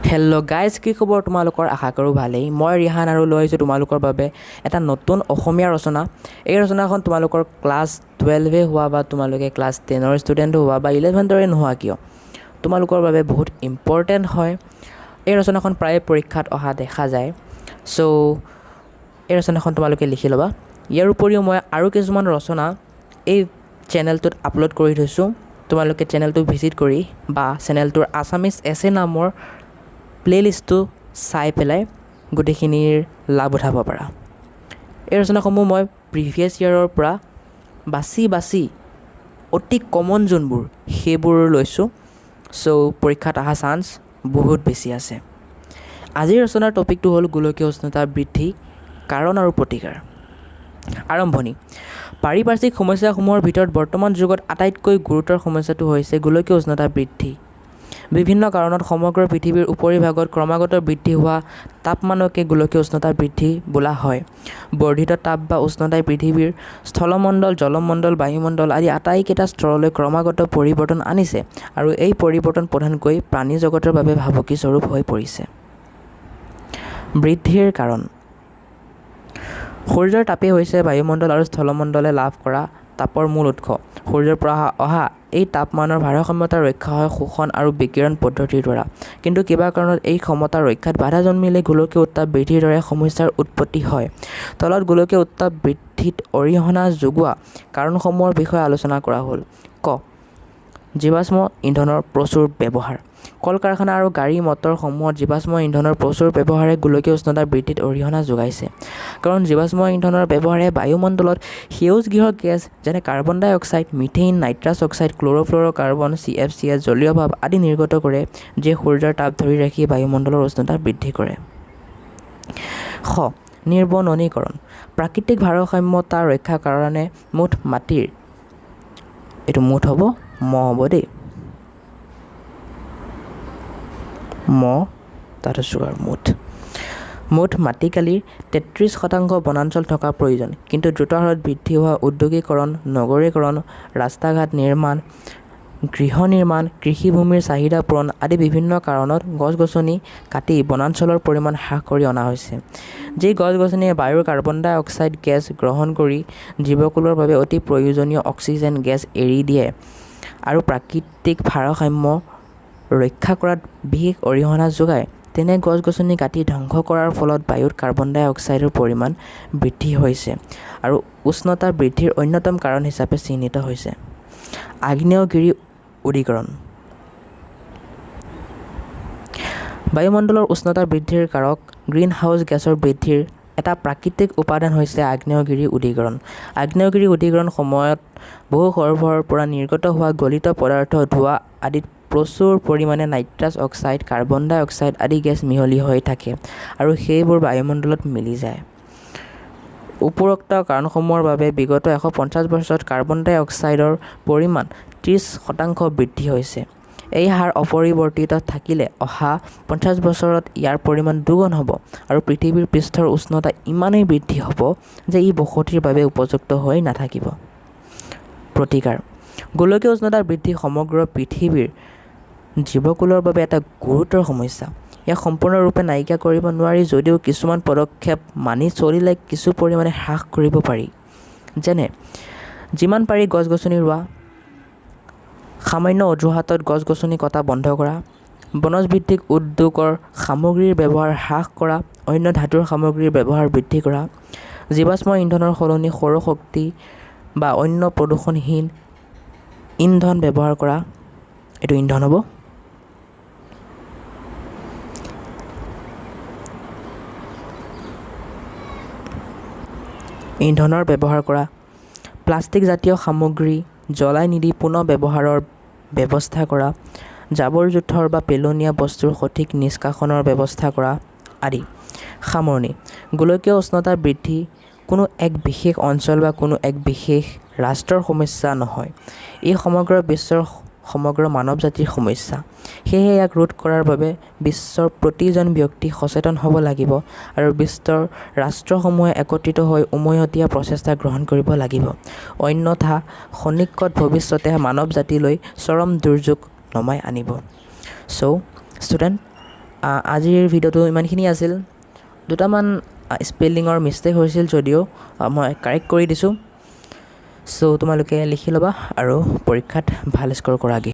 Hello' guys, কি খবৰ তোমালোকৰ? আশা কৰোঁ ভালেই। মই ৰিহান আৰু লৈ আহিছোঁ তোমালোকৰ বাবে এটা নতুন অসমীয়া ৰচনা। এই ৰচনাখন তোমালোকৰ ক্লাছ 12 হোৱা বা তোমালোকে ক্লাছ 10ৰ ষ্টুডেণ্ট হোৱা বা 11ৰে নোহোৱা কিয়, তোমালোকৰ বাবে বহুত ইম্পৰ্টেণ্ট হয়। এই ৰচনাখন প্ৰায়ে পৰীক্ষাত অহা দেখা যায়। চ' এই ৰচনাখন তোমালোকে লিখি ল'বা। ইয়াৰ উপৰিও মই আৰু কিছুমান ৰচনা এই চেনেলটোত আপলোড কৰি থৈছোঁ। তোমালোকে চেনেলটো ভিজিট কৰি বা চেনেলটোৰ আছামিজ এছে নামৰ প্লে'লিষ্টটো চাই পেলাই গোটেইখিনিৰ লাভ উঠাব পাৰা। এই ৰচনাসমূহ মই প্ৰিভিয়াছ ইয়েৰৰ পৰা বাছি অতি কমন যোনবোৰ সেইবোৰ লৈছোঁ। চ' পৰীক্ষাত অহা চান্স বহুত বেছি আছে। আজিৰ ৰচনাৰ টপিকটো হ'ল গোলকীয় উষ্ণতা বৃদ্ধি, কাৰণ আৰু প্ৰতিকাৰ। আৰম্ভণি। পাৰিপাৰ্শ্বিক সমস্যাসমূহৰ ভিতৰত বৰ্তমান যুগত আটাইতকৈ গুৰুতৰ সমস্যাটো হৈছে গোলকীয় উষ্ণতা বৃদ্ধি। বিভিন্ন কাৰণত সমগ্ৰ পৃথিৱীৰ উপৰিভাগত ক্ৰমাগত বৃদ্ধি হোৱা তাপমানকে গোলকীয় উষ্ণতা বৃদ্ধি বোলা হয়। বৰ্ধিত তাপ বা উষ্ণতাই পৃথিৱীৰ স্থলমণ্ডল, জলমণ্ডল, বায়ুমণ্ডল আদি আটাইকেইটা স্তৰলৈ ক্ৰমাগত পৰিৱৰ্তন আনিছে আৰু এই পৰিৱৰ্তন প্ৰধানকৈ প্ৰাণী জগতৰ বাবে ভাবুকি স্বৰূপ হৈ পৰিছে। বৃদ্ধিৰ কাৰণ। সূৰ্যৰ তাপেই হৈছে বায়ুমণ্ডল আৰু স্থলমণ্ডলে লাভ কৰা তাপৰ মূল উৎস। সূৰ্যৰ পৰা অহা এই তাপমানৰ ভাৰসাম্যতা ৰক্ষা হয় শোষণ আৰু বিকিৰণ পদ্ধতিৰ দ্বাৰা। কিন্তু কিবা কাৰণত এই ক্ষমতা ৰক্ষাত বাধা জন্মিলে গোলকীয় উত্তাপ বৃদ্ধিৰ দৰে সমস্যাৰ উৎপত্তি হয়। তলত গোলকীয় উত্তাপ বৃদ্ধিত অৰিহণা যোগোৱা কাৰণসমূহৰ বিষয়ে আলোচনা কৰা হ'ল। ক. জীৱাশ্ম ইন্ধনৰ প্ৰচুৰ ব্যৱহাৰ। কল কাৰখানা আৰু গাড়ী মটৰসমূহত জীৱাশ্ম ইন্ধনৰ প্ৰচুৰ ব্যৱহাৰে গোলকীয় উষ্ণতা বৃদ্ধিত অৰিহণা যোগাইছে। কাৰণ জীৱাশ্ম ইন্ধনৰ ব্যৱহাৰে বায়ুমণ্ডলত সেউজগৃহ গেছ যেনে carbon dioxide, methane, nitrous oxide, chlorofluorocarbon, CFCS, জলীয় ভাপ আদি নিৰ্গত কৰে, যিয়ে সূৰ্যৰ তাপ ধৰি ৰাখি বায়ুমণ্ডলৰ উষ্ণতা বৃদ্ধি কৰে। খ. নিৰ্বননীকৰণ। প্ৰাকৃতিক ভাৰসাম্যতা ৰক্ষাৰ কাৰণে মুঠ মাটিৰ, এইটো মুঠ হ'ব হ'ব দেই, তাতে চুগাৰ মুঠ মাটিকালিৰ 33% বনাঞ্চল থকা প্ৰয়োজন। কিন্তু দ্ৰুত হাৰত বৃদ্ধি হোৱা উদ্যোগীকৰণ, নগৰীকৰণ, ৰাস্তা ঘাট নিৰ্মাণ, গৃহ নিৰ্মাণ, কৃষিভূমিৰ চাহিদা পূৰণ আদি বিভিন্ন কাৰণত গছ-গছনি কাটি বনাঞ্চলৰ পৰিমাণ হ্ৰাস কৰি অনা হৈছে। যি গছ-গছনিয়ে বায়ুৰ কাৰ্বন ডাই অক্সাইড গেছ গ্ৰহণ কৰি জীৱকুলৰ বাবে অতি প্ৰয়োজনীয় অক্সিজেন গেছ এৰি দিয়ে আৰু প্ৰাকৃতিক ভাৰসাম্য ৰক্ষা কৰাত বিশেষ অৰিহণা যোগায়, তেনে গছ-গছনি কাটি ধ্বংস কৰাৰ ফলত বায়ুত কাৰ্বন ডাই অক্সাইডৰ পৰিমাণ বৃদ্ধি হৈছে আৰু উষ্ণতা বৃদ্ধিৰ অন্যতম কাৰণ হিচাপে চিহ্নিত হৈছে। আগ্নেয়গিৰি উদ্গীৰণ। বায়ুমণ্ডলৰ উষ্ণতা বৃদ্ধিৰ কাৰক গ্ৰীণ হাউচ গেছৰ বৃদ্ধিৰ এটা প্ৰাকৃতিক উপাদান হৈছে আগ্নেয়গিৰি উদ্গীৰণ। আগ্নেয়গিৰি উদ্গীৰণ সময়ত বহু সৰোবৰৰ পৰা নিৰ্গত হোৱা গলিত পদাৰ্থ, ধোঁৱা আদিত প্ৰচুৰ পৰিমাণে নাইট্ৰাছ অক্সাইড, কাৰ্বন ডাই অক্সাইড আদি গেছ মিহলি হৈ থাকে আৰু সেইবোৰ বায়ুমণ্ডলত মিলি যায়। উপৰোক্ত কাৰণসমূহৰ বাবে বিগত 150 বছৰত কাৰ্বন ডাই অক্সাইডৰ পৰিমাণ 30% বৃদ্ধি হৈছে। এই হাৰ অপৰিৱৰ্তিত থাকিলে অহা 50 বছৰত ইয়াৰ পৰিমাণ দুগুণ হ'ব আৰু পৃথিৱীৰ পৃষ্ঠৰ উষ্ণতা ইমানেই বৃদ্ধি হ'ব যে ই বসতিৰ বাবে উপযুক্ত হৈ নাথাকিব। প্ৰতিকাৰ। গোলকীয় উষ্ণতা বৃদ্ধি সমগ্ৰ পৃথিৱীৰ জীৱকুলৰ বাবে এটা গুৰুতৰ সমস্যা। ইয়াক সম্পূৰ্ণৰূপে নাইকিয়া কৰিব নোৱাৰি যদিও কিছুমান পদক্ষেপ মানি চলিলে কিছু পৰিমাণে হ্ৰাস কৰিব পাৰি। যেনে যিমান পাৰি গছ-গছনি ৰোৱা, সামান্য অজুহাতত গছ-গছনি কটা বন্ধ কৰা, বনজ ভিত্তিক উদ্যোগৰ সামগ্ৰীৰ ব্যৱহাৰ হ্ৰাস কৰা, অন্য ধাতুৰ সামগ্ৰীৰ ব্যৱহাৰ বৃদ্ধি কৰা, জীৱাশ্ম ইন্ধনৰ সলনি সৌৰ শক্তি বা অন্য প্ৰদূষণহীন ইন্ধন ব্যৱহাৰ কৰা, এইটো ইন্ধন হ'ব। ইন্ধনৰ ব্যৱহাৰ কৰা, প্লাষ্টিক জাতীয় সামগ্ৰী জ্বলাই নিদি পুনৰ ব্যৱহাৰৰ ব্যৱস্থা কৰা, জাবৰ-জোথৰ বা পেলনীয়া বস্তুৰ সঠিক নিষ্কাশনৰ ব্যৱস্থা কৰা আদি। সামৰণি। গোলকীয় উষ্ণতা বৃদ্ধি কোনো এক বিশেষ অঞ্চল বা কোনো এক বিশেষ ৰাষ্ট্ৰৰ সমস্যা নহয়। ই সমগ্ৰ বিশ্বৰ সমগ্ৰ মানৱ জাতিৰ সমস্যা। সেয়েহে ইয়াক ৰোধ কৰাৰ বাবে বিশ্বৰ প্ৰতিজন ব্যক্তি সচেতন হ'ব লাগিব আৰু বিশ্বৰ ৰাষ্ট্ৰসমূহে একত্ৰিত হৈ উমৈহতীয়া প্ৰচেষ্টা গ্ৰহণ কৰিব লাগিব। অন্যথা সন্নিকট ভৱিষ্যতে মানৱ জাতিলৈ চৰম দুৰ্যোগ নমাই আনিব। চ' ষ্টুডেণ্ট, আজিৰ ভিডিঅ'টো ইমানখিনি আছিল দুটামান স্পেলিঙৰ মিষ্টেক হৈছিল যদিও মই কাৰেক্ট কৰি দিছোঁ চ' তোমালোকে লিখি ল'বা আৰু পৰীক্ষাত ভাল স্ক'ৰ কৰাগৈ